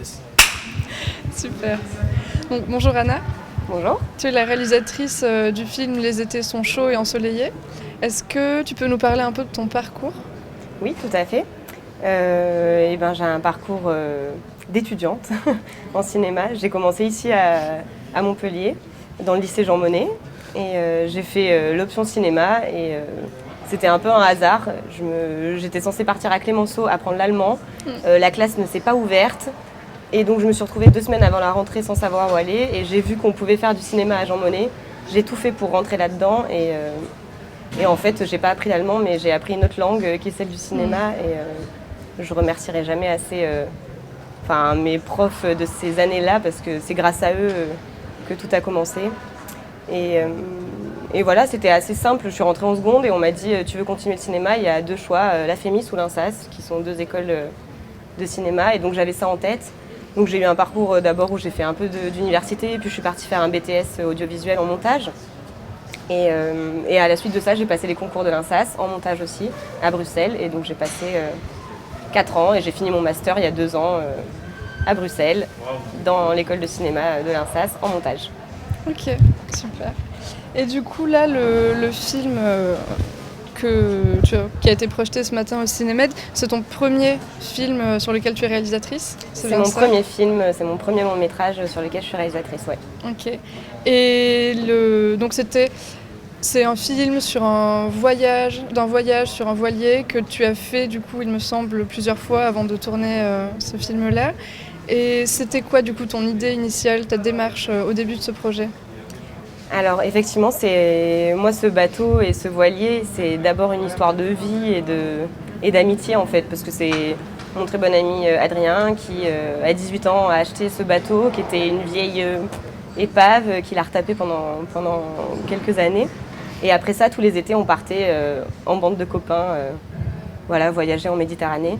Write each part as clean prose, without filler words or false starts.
Yes. Super. Donc, bonjour Anna. Bonjour. Tu es la réalisatrice du film Les étés sont chauds et ensoleillés. Est-ce que tu peux nous parler un peu de ton parcours ? Oui, tout à fait. J'ai un parcours d'étudiante en cinéma. J'ai commencé ici à Montpellier, dans le lycée Jean Monnet. Et j'ai fait l'option cinéma et c'était un peu un hasard. J'étais censée partir à Clémenceau apprendre l'allemand. La classe ne s'est pas ouverte. Et donc je me suis retrouvée 2 semaines avant la rentrée sans savoir où aller. Et j'ai vu qu'on pouvait faire du cinéma à Jean Monnet. J'ai tout fait pour rentrer là-dedans. Et en fait, j'ai pas appris l'allemand, mais j'ai appris une autre langue qui est celle du cinéma. Et je remercierai jamais assez mes profs de ces années-là, parce que c'est grâce à eux que tout a commencé. Et voilà, c'était assez simple. Je suis rentrée en seconde et on m'a dit tu veux continuer le cinéma, il y a 2 choix, la FEMIS ou l'INSAS, qui sont 2 écoles de cinéma. Et donc j'avais ça en tête. Donc j'ai eu un parcours d'abord où j'ai fait un peu d'université, puis je suis partie faire un BTS audiovisuel en montage. Et à la suite de ça, j'ai passé les concours de l'INSAS, en montage aussi, à Bruxelles. Et donc j'ai passé 4 ans et j'ai fini mon master il y a 2 ans à Bruxelles, dans l'école de cinéma de l'INSAS, en montage. Ok, super. Et du coup, là, le film qui a été projeté ce matin au Cinémed, c'est ton premier film sur lequel tu es réalisatrice ? C'est mon premier film, c'est mon premier long métrage sur lequel je suis réalisatrice, ouais. Ok. Et donc c'est un film sur d'un voyage sur un voilier que tu as fait, du coup, il me semble, plusieurs fois avant de tourner ce film-là. Et c'était quoi, du coup, ton idée initiale, ta démarche au début de ce projet ? Alors effectivement, moi ce bateau et ce voilier, c'est d'abord une histoire de vie et d'amitié en fait, parce que c'est mon très bon ami Adrien qui, à 18 ans, a acheté ce bateau qui était une vieille épave qu'il a retapé pendant quelques années. Et après ça, tous les étés, on partait en bande de copains, voyager en Méditerranée.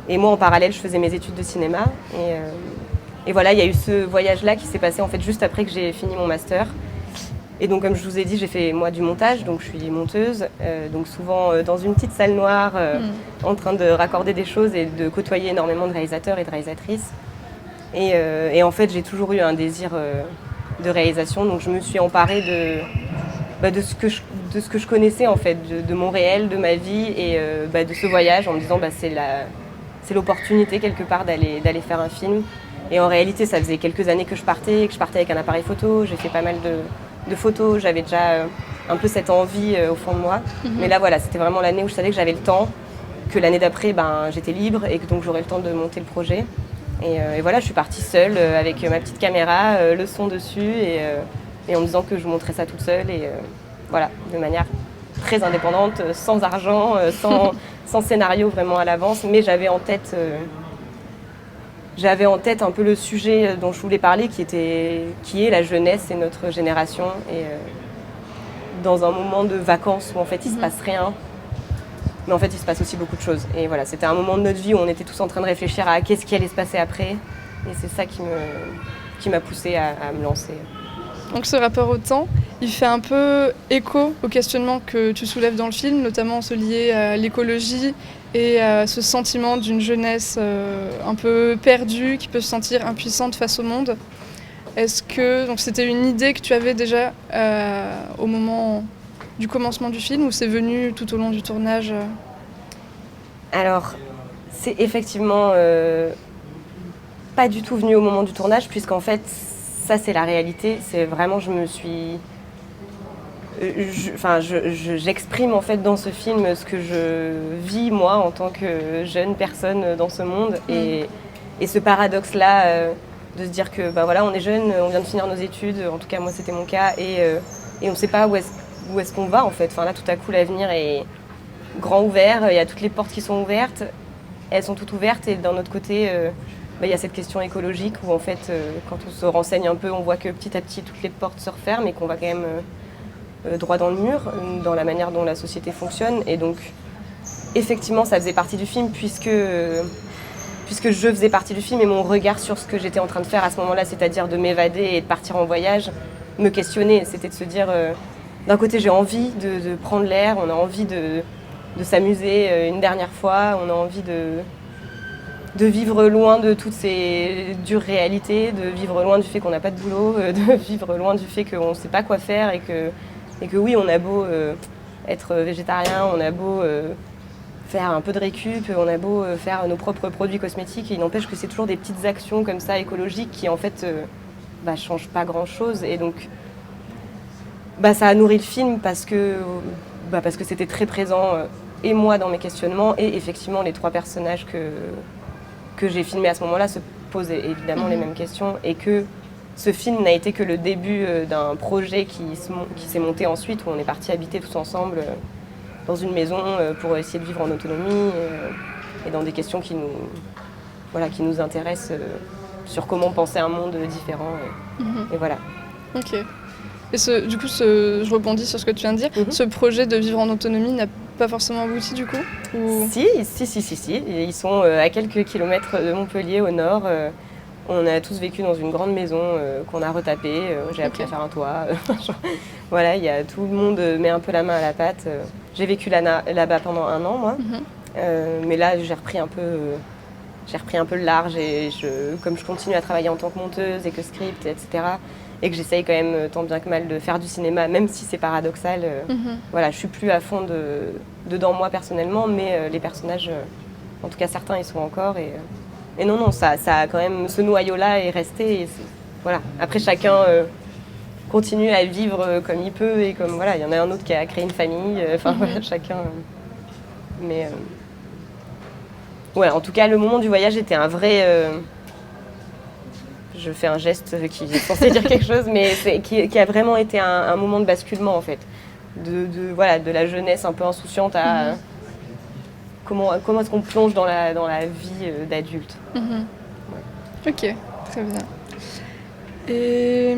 Et moi, en parallèle, je faisais mes études de cinéma. Et voilà, il y a eu ce voyage-là qui s'est passé en fait juste après que j'ai fini mon master. Et donc, comme je vous ai dit, j'ai fait moi du montage, donc je suis monteuse, donc souvent dans une petite salle noire, en train de raccorder des choses et de côtoyer énormément de réalisateurs et de réalisatrices. Et en fait, j'ai toujours eu un désir de réalisation, donc je me suis emparée de ce que je connaissais en fait, de mon réel, de ma vie et de ce voyage, en me disant c'est l'opportunité quelque part d'aller faire un film. Et en réalité, ça faisait quelques années que je partais avec un appareil photo, j'ai fait pas mal de photos, j'avais déjà un peu cette envie au fond de moi. Mais là voilà, c'était vraiment l'année où je savais que j'avais le temps, que l'année d'après j'étais libre et que donc j'aurais le temps de monter le projet. Et voilà, je suis partie seule avec ma petite caméra, le son dessus et en me disant que je montrais ça toute seule et voilà, de manière très indépendante, sans argent, sans scénario vraiment à l'avance, mais j'avais en tête un peu le sujet dont je voulais parler, qui est la jeunesse et notre génération. Et dans un moment de vacances où en fait il se passe rien, mais en fait il se passe aussi beaucoup de choses. Et voilà, c'était un moment de notre vie où on était tous en train de réfléchir à qu'est-ce qui allait se passer après. Et c'est ça qui m'a poussée à me lancer. Donc ce rapport au temps, il fait un peu écho au questionnement que tu soulèves dans le film, notamment ce lié à l'écologie et à ce sentiment d'une jeunesse un peu perdue, qui peut se sentir impuissante face au monde. Est-ce que donc c'était une idée que tu avais déjà au moment du commencement du film, ou c'est venu tout au long du tournage ? Alors, c'est effectivement pas du tout venu au moment du tournage, puisqu'en fait, ça c'est la réalité. C'est vraiment, j'exprime en fait dans ce film ce que je vis moi en tant que jeune personne dans ce monde. Et ce paradoxe-là, de se dire que on est jeune, on vient de finir nos études, en tout cas moi c'était mon cas, et on ne sait pas où est-ce qu'on va en fait. Enfin là tout à coup l'avenir est grand ouvert, il y a toutes les portes qui sont ouvertes, elles sont toutes ouvertes, et d'un autre côté il y a cette question écologique où en fait quand on se renseigne un peu, on voit que petit à petit toutes les portes se referment et qu'on va quand même droit dans le mur, dans la manière dont la société fonctionne. Et donc effectivement ça faisait partie du film puisque je faisais partie du film, et mon regard sur ce que j'étais en train de faire à ce moment-là, c'est-à-dire de m'évader et de partir en voyage, me questionnait. C'était de se dire, d'un côté j'ai envie de prendre l'air, on a envie de s'amuser une dernière fois, on a envie de vivre loin de toutes ces dures réalités, de vivre loin du fait qu'on n'a pas de boulot, de vivre loin du fait qu'on ne sait pas quoi faire et que oui, on a beau être végétarien, on a beau faire un peu de récup, on a beau faire nos propres produits cosmétiques, et il n'empêche que c'est toujours des petites actions comme ça écologiques qui en fait changent pas grand-chose. Et donc ça a nourri le film parce que c'était très présent, et moi dans mes questionnements, et effectivement les 3 personnages que j'ai filmés à ce moment-là se posaient évidemment les mêmes questions, et que ce film n'a été que le début d'un projet qui s'est monté ensuite, où on est partis habiter tous ensemble dans une maison pour essayer de vivre en autonomie, et dans des questions qui nous intéressent sur comment penser un monde différent. Et voilà. Ok. Et je rebondis sur ce que tu viens de dire. Ce projet de vivre en autonomie n'a pas forcément abouti du coup ou... Si. Ils sont à quelques kilomètres de Montpellier, au nord. On a tous vécu dans une grande maison qu'on a retapée. J'ai appris à faire un toit. Voilà, tout le monde met un peu la main à la pâte. J'ai vécu là-bas pendant 1 an, moi. Mais là, j'ai repris un peu le large. Et comme je continue à travailler en tant que monteuse et que script, etc., et que j'essaye quand même tant bien que mal de faire du cinéma, même si c'est paradoxal. Voilà, je suis plus à fond dedans moi personnellement, mais les personnages, en tout cas certains, ils sont encore. Et non, ça a quand même, ce noyau-là est resté. Et voilà. Après, chacun continue à vivre comme il peut, et comme voilà, il y en a un autre qui a créé une famille. Voilà, chacun. Mais ouais, en tout cas, le moment du voyage était un vrai. Je fais un geste qui est censé dire quelque chose, mais qui a vraiment été un moment de basculement en fait, de la jeunesse un peu insouciante à comment est-ce qu'on plonge dans la vie d'adulte. Ouais. Ok, très bien. Et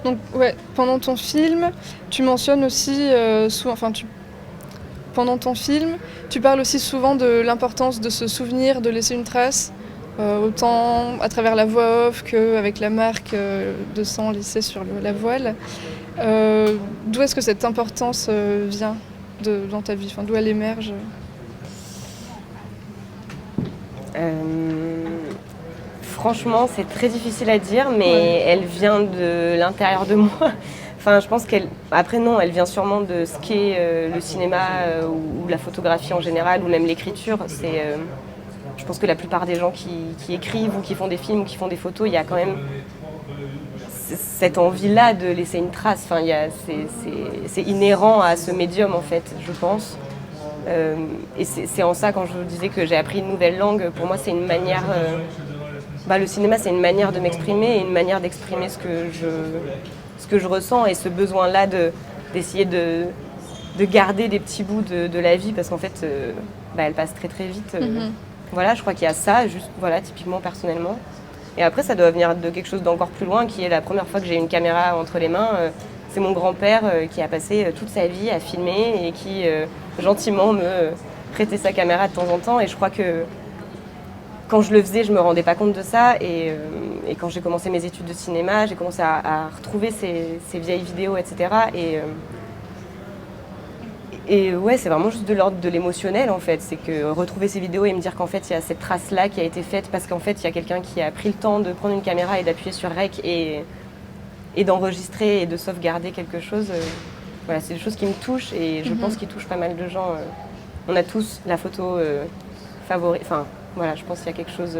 donc ouais, pendant ton film, tu mentionnes aussi pendant ton film, tu parles aussi souvent de l'importance de se souvenir, de laisser une trace. Autant à travers la voix off qu'avec la marque de sang lissée sur la voile. D'où est-ce que cette importance vient dans ta vie, d'où elle émerge? Franchement, c'est très difficile à dire, mais elle vient de l'intérieur de moi. Je pense après non, elle vient sûrement de ce qu'est le cinéma ou la photographie en général, ou même l'écriture. Je pense que la plupart des gens qui écrivent ou qui font des films ou qui font des photos, il y a quand même cette envie-là de laisser une trace. C'est inhérent à ce médium en fait, je pense. Et c'est en ça, quand je vous disais que j'ai appris une nouvelle langue, pour moi c'est une manière... le cinéma c'est une manière de m'exprimer, et une manière d'exprimer ce que je ressens, et ce besoin-là d'essayer de garder des petits bouts de la vie, parce qu'en fait elle passe très très vite. Voilà, je crois qu'il y a ça, juste typiquement personnellement. Et après, ça doit venir de quelque chose d'encore plus loin, qui est la première fois que j'ai une caméra entre les mains. C'est mon grand-père qui a passé toute sa vie à filmer, et qui gentiment me prêtait sa caméra de temps en temps. Et je crois que quand je le faisais, je me rendais pas compte de ça. Et quand j'ai commencé mes études de cinéma, j'ai commencé à retrouver ces vieilles vidéos, etc. Et ouais, c'est vraiment juste de l'ordre de l'émotionnel en fait. C'est que retrouver ces vidéos et me dire qu'en fait il y a cette trace-là qui a été faite parce qu'en fait il y a quelqu'un qui a pris le temps de prendre une caméra et d'appuyer sur REC et d'enregistrer et de sauvegarder quelque chose. Voilà, c'est des choses qui me touchent, et je pense qu'ils touchent pas mal de gens. On a tous la photo favorite. Voilà, je pense qu'il y a quelque chose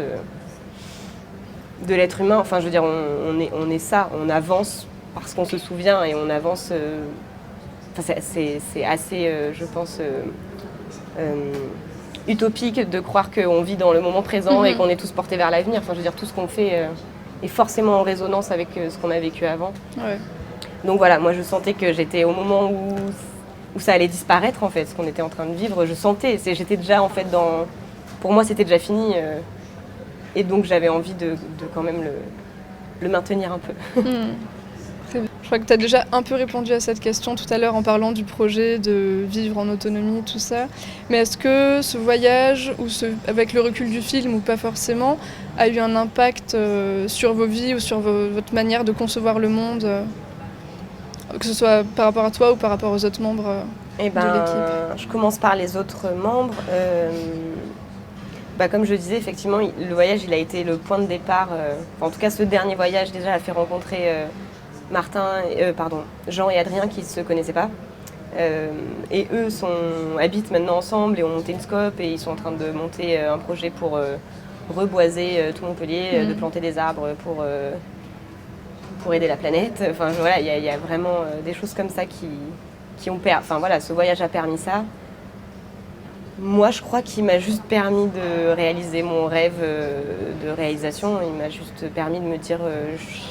de l'être humain. Je veux dire, on est ça, on avance parce qu'on se souvient, et on avance... c'est assez, je pense, utopique de croire qu'on vit dans le moment présent et qu'on est tous portés vers l'avenir. Je veux dire, tout ce qu'on fait est forcément en résonance avec ce qu'on a vécu avant. Ouais. Donc voilà, moi je sentais que j'étais au moment où ça allait disparaître en fait, ce qu'on était en train de vivre. Je sentais, j'étais déjà en fait pour moi c'était déjà fini, et donc j'avais envie de quand même le maintenir un peu. Je crois que tu as déjà un peu répondu à cette question tout à l'heure en parlant du projet de vivre en autonomie, tout ça. Mais est-ce que ce voyage, avec le recul du film ou pas forcément, a eu un impact sur vos vies ou sur votre manière de concevoir le monde, que ce soit par rapport à toi ou par rapport aux autres membres de l'équipe? Je commence par les autres membres. Bah, comme je le disais, effectivement, le voyage, il a été le point de départ. En tout cas, ce dernier voyage, déjà, a fait rencontrer Jean et Adrien qui ne se connaissaient pas. Et eux habitent maintenant ensemble et ont monté une scope et ils sont en train de monter un projet pour reboiser tout Montpellier, de planter des arbres pour aider la planète. Enfin, voilà, il y a vraiment des choses comme ça qui ont permis. Enfin, voilà, ce voyage a permis ça. Moi, je crois qu'il m'a juste permis de réaliser mon rêve de réalisation. Il m'a juste permis de me dire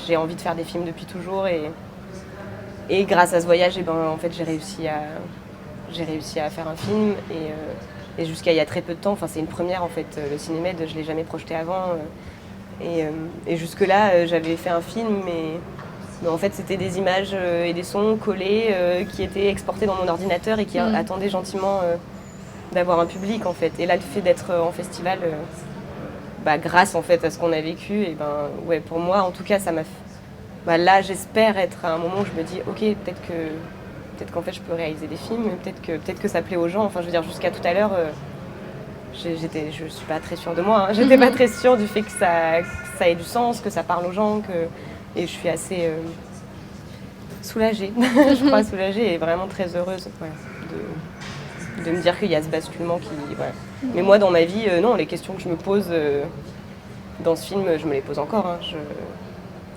j'ai envie de faire des films depuis toujours et grâce à ce voyage, en fait, j'ai réussi à faire un film et jusqu'à il y a très peu de temps, enfin c'est une première en fait, le Cinémed, je l'ai jamais projeté avant et jusque-là, j'avais fait un film mais en fait, c'était des images et des sons collés qui étaient exportés dans mon ordinateur et qui attendaient gentiment d'avoir un public en fait. Et là, le fait d'être en festival, grâce en fait à ce qu'on a vécu, et ouais, pour moi en tout cas, ça m'a fait. Là, j'espère être à un moment où je me dis, ok, peut-être qu'en fait, je peux réaliser des films, peut-être que ça plaît aux gens. Enfin, je veux dire, jusqu'à tout à l'heure, je suis pas très sûre de moi. Hein. J'étais pas très sûre du fait que ça ait du sens, que ça parle aux gens, et je suis assez soulagée. Je crois soulagée et vraiment très heureuse. Voilà, de me dire qu'il y a ce basculement qui... Voilà. Mais moi, dans ma vie, non, les questions que je me pose dans ce film, je me les pose encore. Hein.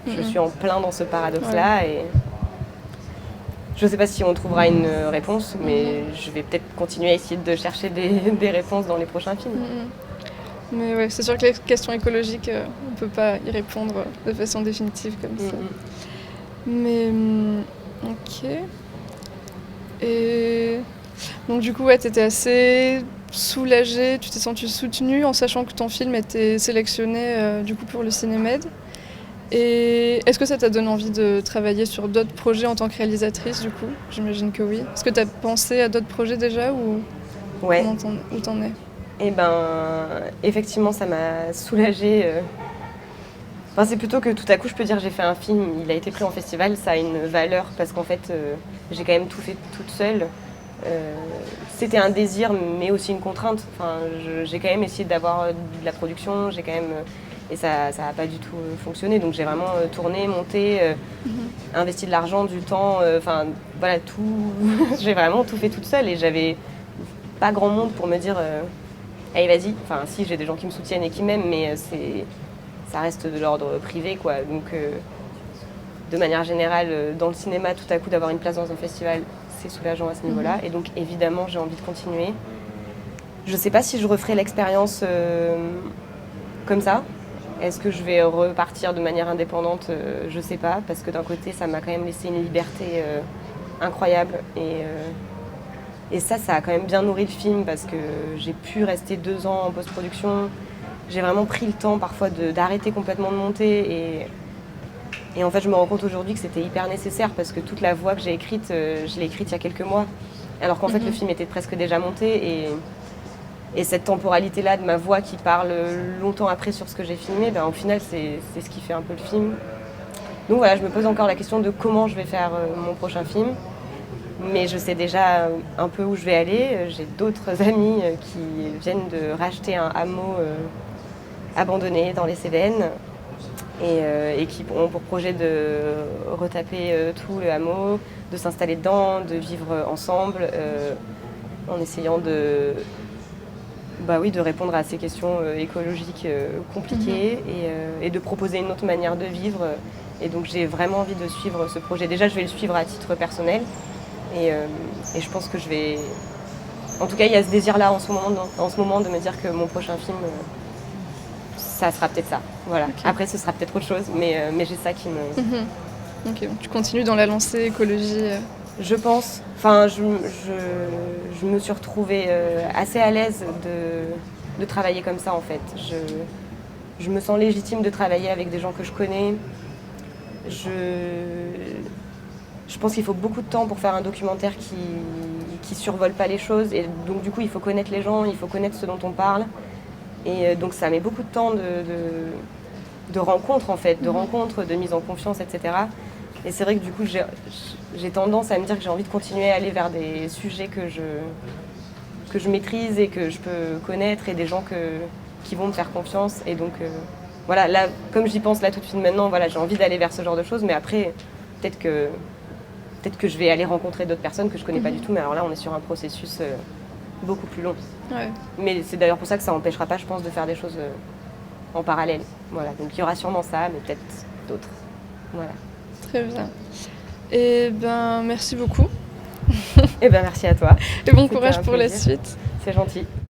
Je suis en plein dans ce paradoxe-là et je ne sais pas si on trouvera une réponse, mais je vais peut-être continuer à essayer de chercher des réponses dans les prochains films. Mais ouais, c'est sûr que les questions écologiques, on ne peut pas y répondre de façon définitive comme ça. Mais ok. Et donc du coup, ouais, tu étais assez soulagée, tu t'es sentie soutenue en sachant que ton film était sélectionné du coup pour le Cinémed. Et est-ce que ça t'a donné envie de travailler sur d'autres projets en tant que réalisatrice du coup ? J'imagine que oui. Est-ce que tu as pensé à d'autres projets déjà ou ouais. Où t'en es ? Eh effectivement, ça m'a soulagée. Enfin, c'est plutôt que tout à coup, je peux dire j'ai fait un film, il a été pris en festival, ça a une valeur parce qu'en fait, j'ai quand même tout fait toute seule. C'était un désir, mais aussi une contrainte. Enfin, j'ai quand même essayé d'avoir de la production, j'ai quand même... Et ça n'a pas du tout fonctionné. Donc j'ai vraiment tourné, monté, investi de l'argent, du temps, enfin voilà, tout. J'ai vraiment tout fait toute seule et j'avais pas grand monde pour me dire allez vas-y. Enfin si, j'ai des gens qui me soutiennent et qui m'aiment, mais ça reste de l'ordre privé quoi. Donc de manière générale, dans le cinéma, tout à coup d'avoir une place dans un festival, c'est soulageant à ce niveau-là. Et donc évidemment, j'ai envie de continuer. Je sais pas si je referai l'expérience comme ça. Est-ce que je vais repartir de manière indépendante ? Je sais pas, parce que d'un côté, ça m'a quand même laissé une liberté incroyable. Et ça a quand même bien nourri le film, parce que j'ai pu rester 2 ans en post-production. J'ai vraiment pris le temps parfois d'arrêter complètement de monter. Et en fait, je me rends compte aujourd'hui que c'était hyper nécessaire, parce que toute la voix que j'ai écrite, je l'ai écrite il y a quelques mois. Alors qu'en fait, le film était presque déjà monté. Et cette temporalité-là de ma voix qui parle longtemps après sur ce que j'ai filmé, au final, c'est ce qui fait un peu le film. Donc voilà, je me pose encore la question de comment je vais faire mon prochain film. Mais je sais déjà un peu où je vais aller. J'ai d'autres amis qui viennent de racheter un hameau abandonné dans les Cévennes et qui ont pour projet de retaper tout le hameau, de s'installer dedans, de vivre ensemble en essayant de répondre à ces questions écologiques compliquées et de proposer une autre manière de vivre. Et donc j'ai vraiment envie de suivre ce projet. Déjà, je vais le suivre à titre personnel et je pense que je vais... En tout cas, il y a ce désir-là en ce moment de me dire que mon prochain film, ça sera peut-être ça. Voilà. Okay. Après, ce sera peut-être autre chose, mais j'ai ça qui me... Ok, donc tu continues dans la lancée écologie Je pense. Enfin, je me suis retrouvée assez à l'aise de travailler comme ça, en fait. Je me sens légitime de travailler avec des gens que je connais. Je pense qu'il faut beaucoup de temps pour faire un documentaire qui survole pas les choses. Et donc, du coup, il faut connaître les gens, il faut connaître ce dont on parle. Et donc, ça met beaucoup de temps de rencontres, en fait, de rencontres, de mise en confiance, etc. Et c'est vrai que du coup, j'ai tendance à me dire que j'ai envie de continuer à aller vers des sujets que je maîtrise et que je peux connaître et des gens qui vont me faire confiance. Et donc, voilà, là, comme j'y pense là tout de suite maintenant, voilà, j'ai envie d'aller vers ce genre de choses. Mais après, peut-être que je vais aller rencontrer d'autres personnes que je connais pas du tout. Mais alors là, on est sur un processus beaucoup plus long. Ouais. Mais c'est d'ailleurs pour ça que ça n'empêchera pas, je pense, de faire des choses en parallèle. Voilà, donc il y aura sûrement ça, mais peut-être d'autres. Voilà. Très bien. Et ben, merci beaucoup. Et ben merci à toi. Et bon C'était courage un pour la plaisir. suite. C'est gentil.